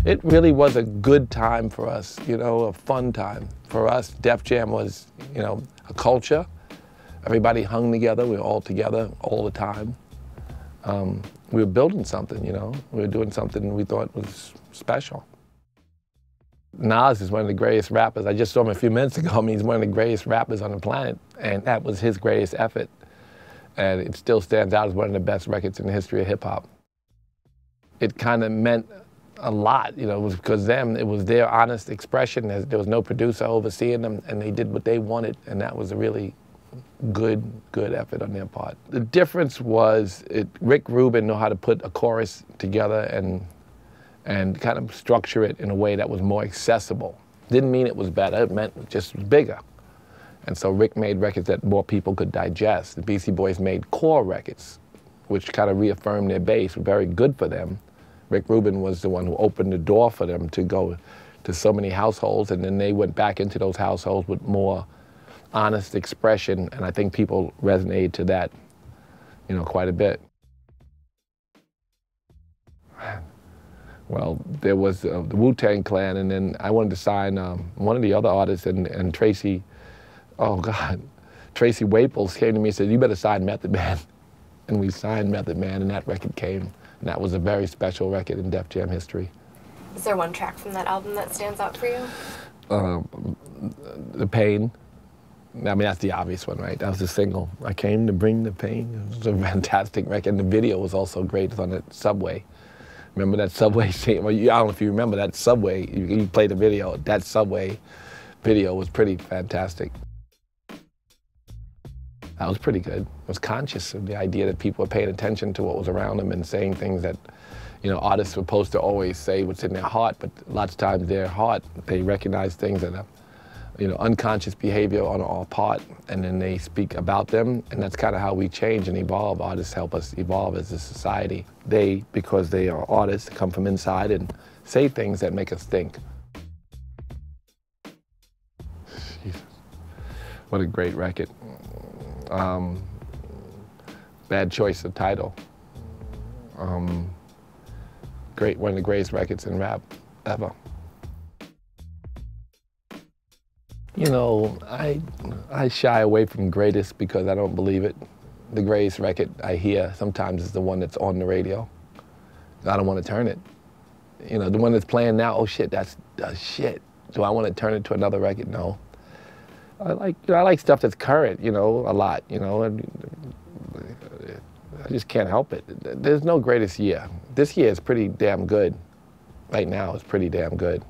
It really was a good time for us, you know, a fun time. For us, Def Jam was, you know, a culture. Everybody hung together, we were all together all the time. We were building something, you know. We were doing something we thought was special. Nas is one of the greatest rappers. I just saw him a few minutes ago. I mean, he's one of the greatest rappers on the planet, and that was his greatest effort. And it still stands out as one of the best records in the history of hip hop. It kind of meant a lot, you know, it was because it was their honest expression. There was no producer overseeing them, and they did what they wanted, and that was a really good effort on their part. The difference was Rick Rubin knew how to put a chorus together and kind of structure it in a way that was more accessible. Didn't mean it was better, it meant it just was bigger. And so Rick made records that more people could digest. The Beastie Boys made core records, which kind of reaffirmed their base, very good for them. Rick Rubin was the one who opened the door for them to go to so many households, and then they went back into those households with more honest expression, and I think people resonated to that, you know, quite a bit. Well, there was the Wu-Tang Clan, and then I wanted to sign one of the other artists, and Tracy, oh God, Tracy Waples came to me and said, "You better sign Method Man." And we signed Method Man, and that record came. And that was a very special record in Def Jam history. Is there one track from that album that stands out for you? The Pain. I mean, that's the obvious one, right? That was the single. I came to bring the pain. It was a fantastic record. And the video was also great. It was on the subway. Remember that subway scene? Well, I don't know if you remember that subway. You play the video. That subway video was pretty fantastic. That was pretty good. I was conscious of the idea that people were paying attention to what was around them and saying things that, you know, artists were supposed to always say what's in their heart, but lots of times their heart, they recognize things that are, you know, unconscious behavior on our part, and then they speak about them, and that's kind of how we change and evolve. Artists help us evolve as a society. They, because they are artists, come from inside and say things that make us think. Jesus. What a great record. Bad choice of title. Great, one of the greatest records in rap ever. You know, I shy away from greatest because I don't believe it. The greatest record I hear sometimes is the one that's on the radio. I don't want to turn it. You know, the one that's playing now, oh shit, that's shit. Do I want to turn it to another record? No. I like stuff that's current, you know, a lot, you know. I just can't help it. There's no greatest year. This year is pretty damn good. Right now, it's pretty damn good.